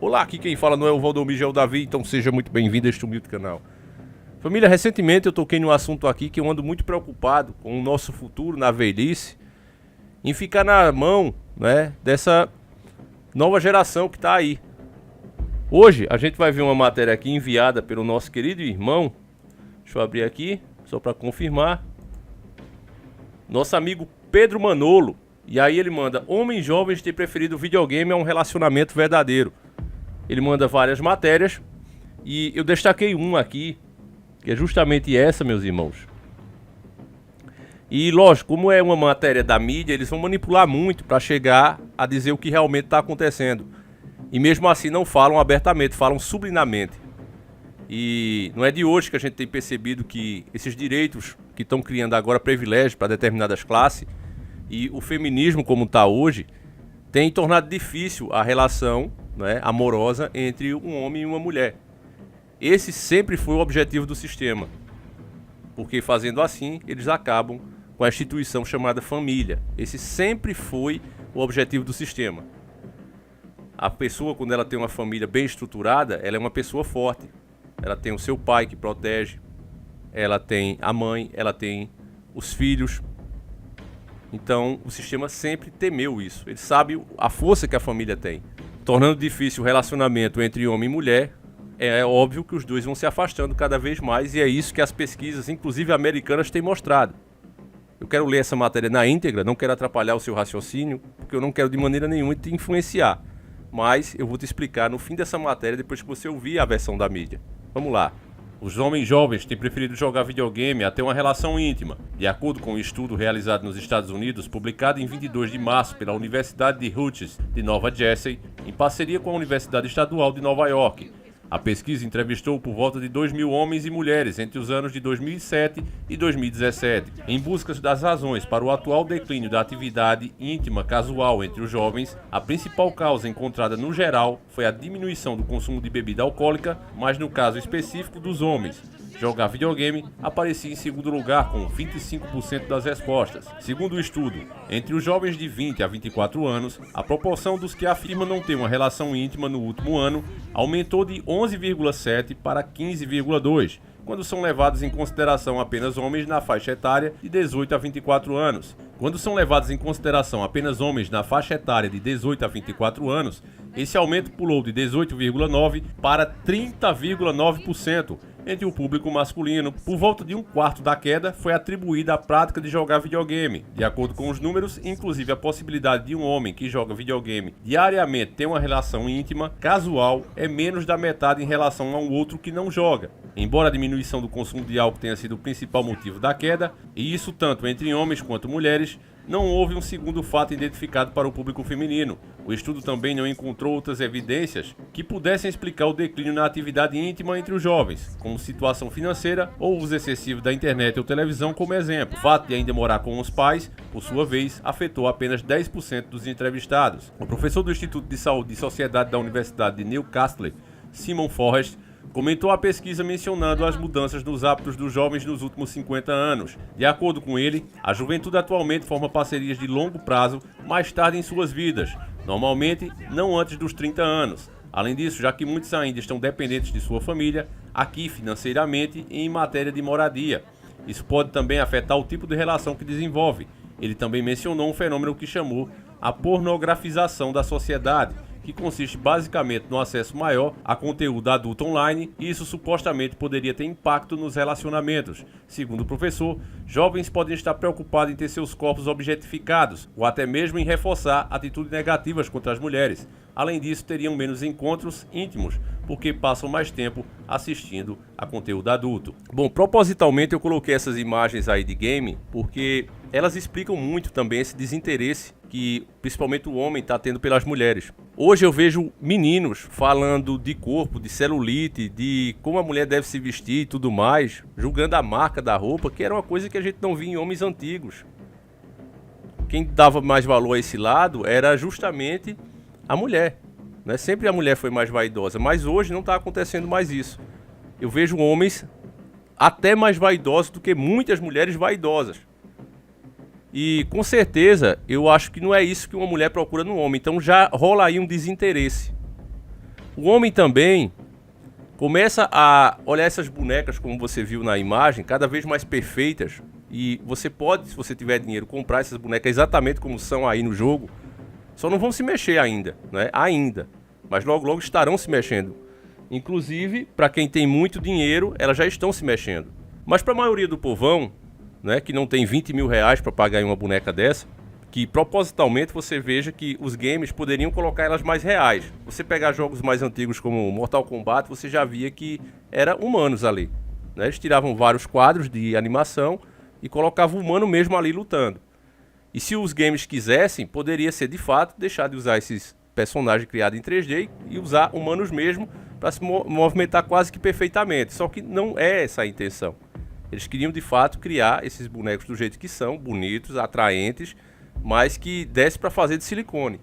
Olá, aqui quem fala não é o Valdomiro, é o Davi, então seja muito bem-vindo a este humilde canal. Família, recentemente eu toquei num assunto aqui que eu ando muito preocupado com o nosso futuro na velhice, em ficar na mão, né, dessa nova geração que está aí. Hoje a gente vai ver uma matéria aqui enviada pelo nosso querido irmão, deixa eu abrir aqui, só para confirmar, nosso amigo Pedro Manolo. E aí ele manda: homens jovens têm preferido videogame a um relacionamento verdadeiro. Ele manda várias matérias e eu destaquei uma aqui, que é justamente essa, meus irmãos. E lógico, como é uma matéria da mídia, eles vão manipular muito para chegar a dizer o que realmente está acontecendo. E mesmo assim não falam abertamente, falam subliminarmente. E não é de hoje que a gente tem percebido que esses direitos que estão criando agora privilégios para determinadas classes e o feminismo como está hoje tem tornado difícil a relação, né, amorosa entre um homem e uma mulher. Esse sempre foi o objetivo do sistema, porque fazendo assim eles acabam com a instituição chamada família. Esse sempre foi o objetivo do sistema. A pessoa, quando ela tem uma família bem estruturada, ela é uma pessoa forte. Ela tem o seu pai que protege, ela tem a mãe, ela tem os filhos. Então o sistema sempre temeu isso. Ele sabe a força que a família tem. Tornando difícil o relacionamento entre homem e mulher, é óbvio que os dois vão se afastando cada vez mais, e é isso que as pesquisas, inclusive americanas, têm mostrado. Eu quero ler essa matéria na íntegra, não quero atrapalhar o seu raciocínio, porque eu não quero de maneira nenhuma te influenciar. Mas eu vou te explicar no fim dessa matéria, depois que você ouvir a versão da mídia. Vamos lá. Os homens jovens têm preferido jogar videogame a ter uma relação íntima. De acordo com um estudo realizado nos Estados Unidos, publicado em 22 de março pela Universidade de Rutgers de Nova Jersey, em parceria com a Universidade Estadual de Nova York. A pesquisa entrevistou por volta de 2.000 homens e mulheres entre os anos de 2007 e 2017, em busca das razões para o atual declínio da atividade íntima casual entre os jovens. A principal causa encontrada no geral foi a diminuição do consumo de bebida alcoólica, mas no caso específico dos homens, jogar videogame aparecia em segundo lugar com 25% das respostas. Segundo o estudo, entre os jovens de 20 a 24 anos, a proporção dos que afirmam não ter uma relação íntima no último ano aumentou de 11,7 para 15,2, quando são levados em consideração apenas homens na faixa etária de 18 a 24 anos. Quando são levados em consideração apenas homens na faixa etária de 18 a 24 anos, esse aumento pulou de 18,9% para 30,9%. Entre o público masculino, por volta de um quarto da queda foi atribuída à prática de jogar videogame. De acordo com os números, inclusive a possibilidade de um homem que joga videogame diariamente ter uma relação íntima, casual, é menos da metade em relação a um outro que não joga. Embora a diminuição do consumo de álcool tenha sido o principal motivo da queda, e isso tanto entre homens quanto mulheres, não houve um segundo fato identificado para o público feminino. O estudo também não encontrou outras evidências que pudessem explicar o declínio na atividade íntima entre os jovens, como situação financeira ou uso excessivo da internet ou televisão como exemplo. O fato de ainda morar com os pais, por sua vez, afetou apenas 10% dos entrevistados. O professor do Instituto de Saúde e Sociedade da Universidade de Newcastle, Simon Forrest, comentou a pesquisa mencionando as mudanças nos hábitos dos jovens nos últimos 50 anos. De acordo com ele, a juventude atualmente forma parcerias de longo prazo mais tarde em suas vidas, normalmente não antes dos 30 anos. Além disso, já que muitos ainda estão dependentes de sua família, aqui financeiramente e em matéria de moradia. Isso pode também afetar o tipo de relação que desenvolve. Ele também mencionou um fenômeno que chamou a pornografização da sociedade, que consiste basicamente no acesso maior a conteúdo adulto online, e isso supostamente poderia ter impacto nos relacionamentos. Segundo o professor, jovens podem estar preocupados em ter seus corpos objetificados, ou até mesmo em reforçar atitudes negativas contra as mulheres. Além disso, teriam menos encontros íntimos, porque passam mais tempo assistindo a conteúdo adulto. Bom, propositalmente eu coloquei essas imagens aí de game, porque elas explicam muito também esse desinteresse que principalmente o homem está tendo pelas mulheres. Hoje eu vejo meninos falando de corpo, de celulite, de como a mulher deve se vestir e tudo mais, julgando a marca da roupa, que era uma coisa que a gente não via em homens antigos. Quem dava mais valor a esse lado era justamente a mulher, né? Sempre a mulher foi mais vaidosa, mas hoje não está acontecendo mais isso. Eu vejo homens até mais vaidosos do que muitas mulheres vaidosas. E com certeza eu acho que não é isso que uma mulher procura no homem. Então já rola aí um desinteresse. O homem também começa a olhar essas bonecas, como você viu na imagem, cada vez mais perfeitas. E você pode, se você tiver dinheiro, comprar essas bonecas exatamente como são aí no jogo. Só não vão se mexer ainda, né? Ainda. Mas logo, logo estarão se mexendo. Inclusive, para quem tem muito dinheiro, elas já estão se mexendo. Mas para a maioria do povão, né, que não tem 20 mil reais para pagar em uma boneca dessa, que propositalmente você veja que os games poderiam colocar elas mais reais. Você pegar jogos mais antigos como Mortal Kombat, você já via que era humanos ali, né? Eles tiravam vários quadros de animação e colocavam o humano mesmo ali lutando. E se os games quisessem, poderia ser de fato deixar de usar esses personagens criados em 3D e usar humanos mesmo para se movimentar quase que perfeitamente. Só que não é essa a intenção. Eles queriam de fato criar esses bonecos do jeito que são, bonitos, atraentes, mas que desse para fazer de silicone.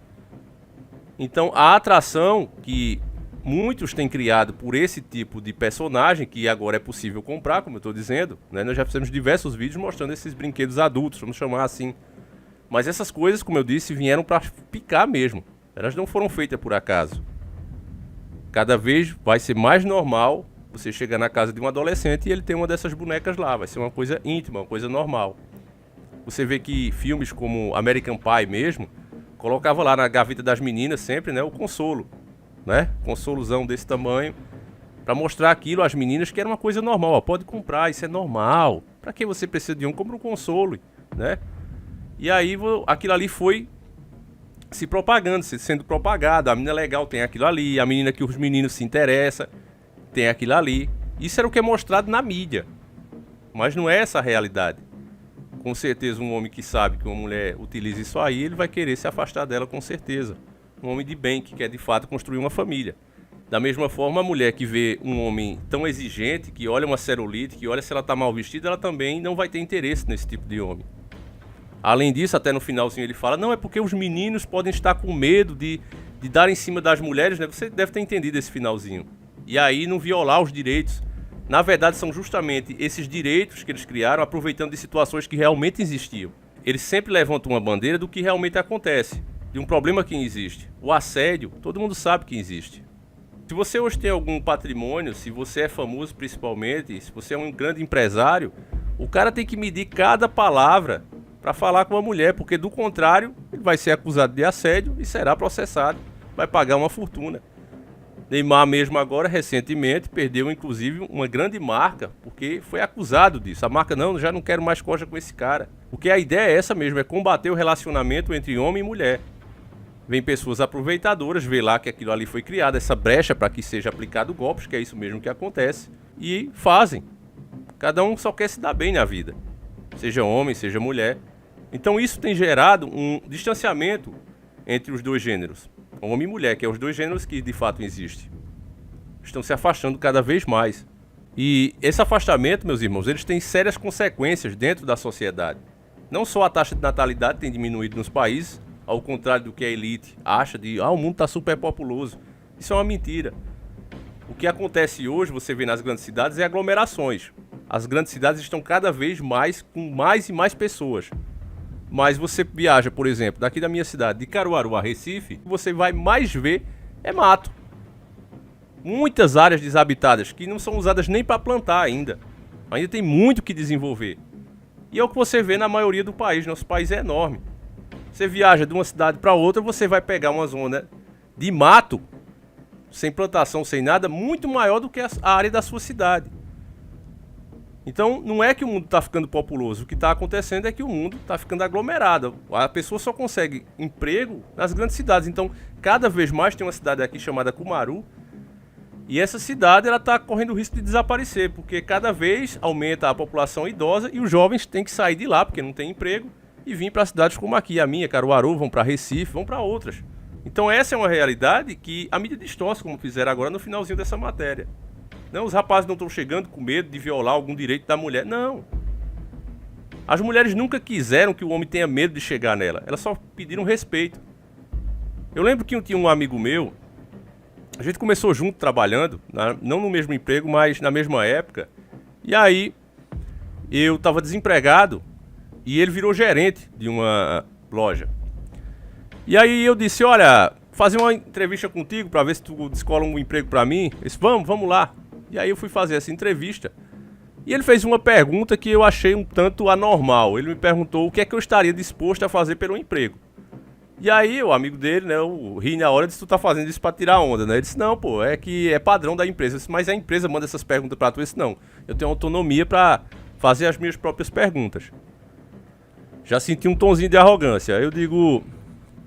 Então a atração que muitos têm criado por esse tipo de personagem, que agora é possível comprar, como eu estou dizendo, né? Nós já fizemos diversos vídeos mostrando esses brinquedos adultos, vamos chamar assim. Mas essas coisas, como eu disse, vieram para ficar mesmo. Elas não foram feitas por acaso. Cada vez vai ser mais normal você chegar na casa de um adolescente e ele tem uma dessas bonecas lá. Vai ser uma coisa íntima, uma coisa normal. Você vê que filmes como American Pie mesmo, colocava lá na gaveta das meninas sempre, né, o consolo, né? Consolozão desse tamanho, para mostrar aquilo às meninas que era uma coisa normal. Ó, pode comprar, isso é normal. Para que você precisa de um? Compra um consolo, né? E aí aquilo ali foi se propagando, sendo propagado. A menina legal tem aquilo ali, a menina que os meninos se interessam tem aquilo ali. Isso era o que é mostrado na mídia. Mas não é essa a realidade. Com certeza um homem que sabe que uma mulher utiliza isso aí, ele vai querer se afastar dela com certeza. Um homem de bem que quer de fato construir uma família. Da mesma forma, a mulher que vê um homem tão exigente, que olha uma celulite, que olha se ela está mal vestida, ela também não vai ter interesse nesse tipo de homem. Além disso, até no finalzinho ele fala, não, é porque os meninos podem estar com medo de dar em cima das mulheres, né? Você deve ter entendido esse finalzinho. E aí não violar os direitos. Na verdade, são justamente esses direitos que eles criaram, aproveitando de situações que realmente existiam. Eles sempre levantam uma bandeira do que realmente acontece, de um problema que existe. O assédio, todo mundo sabe que existe. Se você hoje tem algum patrimônio, se você é famoso principalmente, se você é um grande empresário, o cara tem que medir cada palavra para falar com a mulher, porque do contrário, ele vai ser acusado de assédio e será processado, vai pagar uma fortuna. Neymar mesmo agora, recentemente, perdeu inclusive uma grande marca, porque foi acusado disso. A marca, não, já não quero mais coxa com esse cara. Porque a ideia é essa mesmo, é combater o relacionamento entre homem e mulher. Vem pessoas aproveitadoras, vê lá que aquilo ali foi criado, essa brecha para que seja aplicado golpes, que é isso mesmo que acontece, e fazem. Cada um só quer se dar bem na vida, seja homem, seja mulher. Então isso tem gerado um distanciamento entre os dois gêneros. Homem e mulher, que é os dois gêneros que de fato existem. Estão se afastando cada vez mais. E esse afastamento, meus irmãos, eles têm sérias consequências dentro da sociedade. Não só a taxa de natalidade tem diminuído nos países, ao contrário do que a elite acha de o mundo está superpopuloso. Isso é uma mentira. O que acontece hoje, você vê nas grandes cidades, é aglomerações. As grandes cidades estão cada vez mais com mais e mais pessoas. Mas você viaja, por exemplo, daqui da minha cidade, de Caruaru a Recife, você vai mais ver é mato. Muitas áreas desabitadas que não são usadas nem para plantar ainda. Ainda tem muito que desenvolver. E é o que você vê na maioria do país. Nosso país é enorme. Você viaja de uma cidade para outra, você vai pegar uma zona de mato, sem plantação, sem nada, muito maior do que a área da sua cidade. Então, não é que o mundo está ficando populoso. O que está acontecendo é que o mundo está ficando aglomerado. A pessoa só consegue emprego nas grandes cidades. Então, cada vez mais tem uma cidade aqui chamada Cumaru. E essa cidade está correndo o risco de desaparecer. Porque cada vez aumenta a população idosa e os jovens têm que sair de lá porque não tem emprego. E vir para cidades como aqui, a minha, Caruaru, vão para Recife, vão para outras. Então, essa é uma realidade que a mídia distorce, como fizeram agora no finalzinho dessa matéria. Não, os rapazes não estão chegando com medo de violar algum direito da mulher. Não. As mulheres nunca quiseram que o homem tenha medo de chegar nela. Elas só pediram respeito. Eu lembro que eu tinha um amigo meu. A gente começou junto trabalhando. Não no mesmo emprego, mas na mesma época. E aí, eu estava desempregado. E ele virou gerente de uma loja. E aí eu disse, olha, fazer uma entrevista contigo pra ver se tu descola um emprego pra mim. Eu disse, vamos lá. E aí eu fui fazer essa entrevista. E ele fez uma pergunta que eu achei um tanto anormal. Ele me perguntou o que é que eu estaria disposto a fazer pelo emprego. E aí o amigo dele, né, o ri na hora, disse, tu tá fazendo isso pra tirar onda, né? Ele disse, não, pô, é que é padrão da empresa. Eu disse, mas a empresa manda essas perguntas pra tu? Eu disse, não, eu tenho autonomia pra fazer as minhas próprias perguntas. Já senti um tonzinho de arrogância. Eu digo,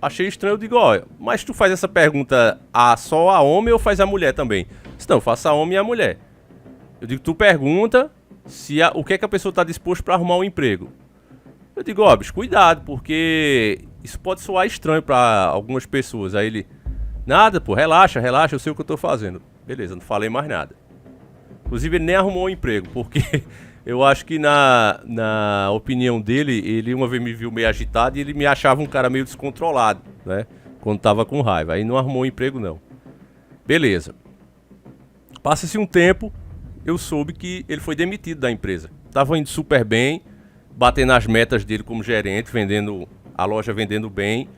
achei estranho, eu digo, olha, mas tu faz essa pergunta só a homem ou faz a mulher também? Eu disse, não, eu faço a homem e a mulher. Eu digo, tu pergunta o que é que a pessoa está disposta para arrumar um emprego. Eu digo, ó, bicho, cuidado, porque isso pode soar estranho para algumas pessoas. Aí ele, nada, pô, relaxa, eu sei o que eu tô fazendo. Beleza, não falei mais nada. Inclusive, ele nem arrumou um emprego, porque eu acho que na opinião dele, ele uma vez me viu meio agitado e ele me achava um cara meio descontrolado, né? Quando tava com raiva. Aí não arrumou um emprego, não. Beleza. Passa-se um tempo, eu soube que ele foi demitido da empresa. Tava indo super bem, batendo as metas dele como gerente, vendendo a loja, vendendo bem.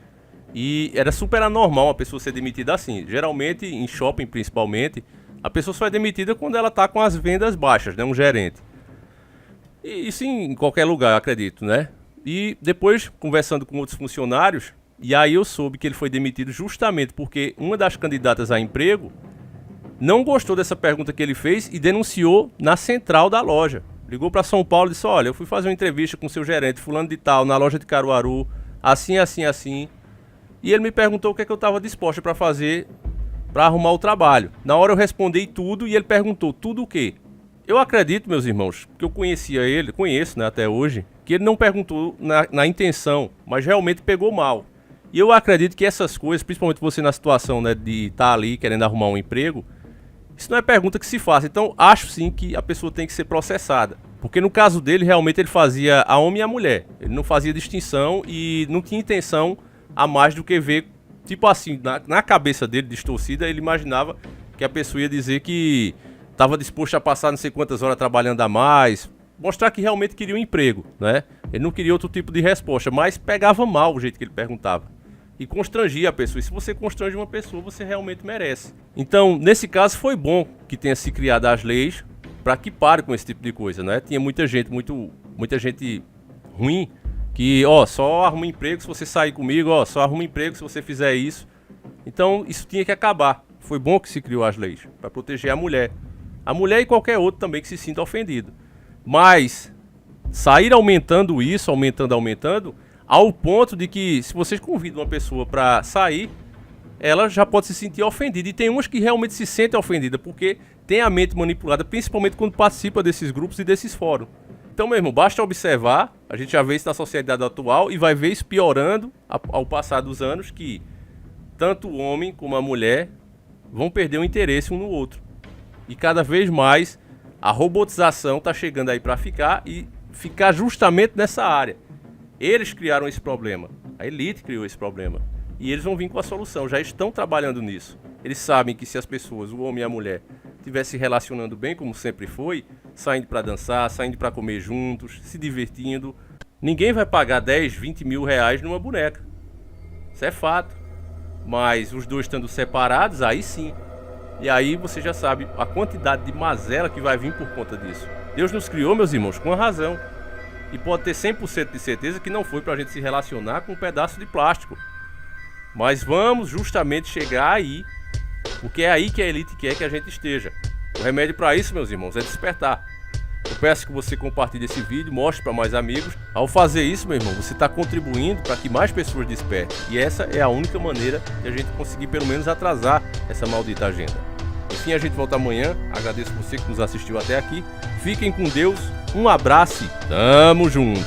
E era super anormal uma pessoa ser demitida assim. Geralmente, em shopping principalmente, a pessoa só é demitida quando ela tá com as vendas baixas, né? Um gerente. E isso em qualquer lugar, eu acredito, né? E depois, conversando com outros funcionários, e aí eu soube que ele foi demitido justamente porque uma das candidatas a emprego não gostou dessa pergunta que ele fez e denunciou na central da loja. Ligou para São Paulo e disse, olha, eu fui fazer uma entrevista com o seu gerente, fulano de tal, na loja de Caruaru, assim, assim, assim. E ele me perguntou o que é que eu estava disposto para fazer para arrumar o trabalho. Na hora eu respondi tudo e ele perguntou, tudo o quê? Eu acredito, meus irmãos, que eu conhecia ele, conheço, né, até hoje, que ele não perguntou na intenção, mas realmente pegou mal. E eu acredito que essas coisas, principalmente você na situação, né, de estar ali querendo arrumar um emprego, isso não é pergunta que se faça. Então, acho sim que a pessoa tem que ser processada. Porque no caso dele, realmente ele fazia a homem e a mulher. Ele não fazia distinção e não tinha intenção a mais do que ver, tipo assim, na cabeça dele, distorcida, ele imaginava que a pessoa ia dizer que estava disposto a passar não sei quantas horas trabalhando a mais, mostrar que realmente queria um emprego, né? Ele não queria outro tipo de resposta, mas pegava mal o jeito que ele perguntava. E constrangia a pessoa. E se você constrange uma pessoa, você realmente merece. Então, nesse caso, foi bom que tenha se criado as leis para que pare com esse tipo de coisa, né? Tinha muita gente ruim que, ó, só arruma emprego se você sair comigo, ó, só arruma emprego se você fizer isso. Então, isso tinha que acabar. Foi bom que se criou as leis para proteger a mulher. A mulher e qualquer outro também que se sinta ofendido. Mas sair aumentando isso, aumentando, ao ponto de que se vocês convidam uma pessoa para sair, ela já pode se sentir ofendida. E tem umas que realmente se sentem ofendidas, porque tem a mente manipulada, principalmente quando participa desses grupos e desses fóruns. Então, meu irmão, basta observar, a gente já vê isso na sociedade atual e vai ver isso piorando ao passar dos anos, que tanto o homem como a mulher vão perder o interesse um no outro. E cada vez mais a robotização está chegando aí para ficar e ficar justamente nessa área. Eles criaram esse problema, a elite criou esse problema e eles vão vir com a solução, já estão trabalhando nisso. Eles sabem que se as pessoas, o homem e a mulher, estivessem se relacionando bem como sempre foi, saindo para dançar, saindo para comer juntos, se divertindo, ninguém vai pagar 10, 20 mil reais numa boneca. Isso é fato. Mas os dois estando separados, aí sim. E aí você já sabe a quantidade de mazela que vai vir por conta disso. Deus nos criou, meus irmãos, com a razão. E pode ter 100% de certeza que não foi pra gente se relacionar com um pedaço de plástico. Mas vamos justamente chegar aí, porque é aí que a elite quer que a gente esteja. O remédio para isso, meus irmãos, é despertar. Eu peço que você compartilhe esse vídeo, mostre para mais amigos. Ao fazer isso, meu irmão, você está contribuindo para que mais pessoas despertem. E essa é a única maneira de a gente conseguir pelo menos atrasar essa maldita agenda. Enfim, a gente volta amanhã. Agradeço você que nos assistiu até aqui. Fiquem com Deus. Um abraço e tamo junto.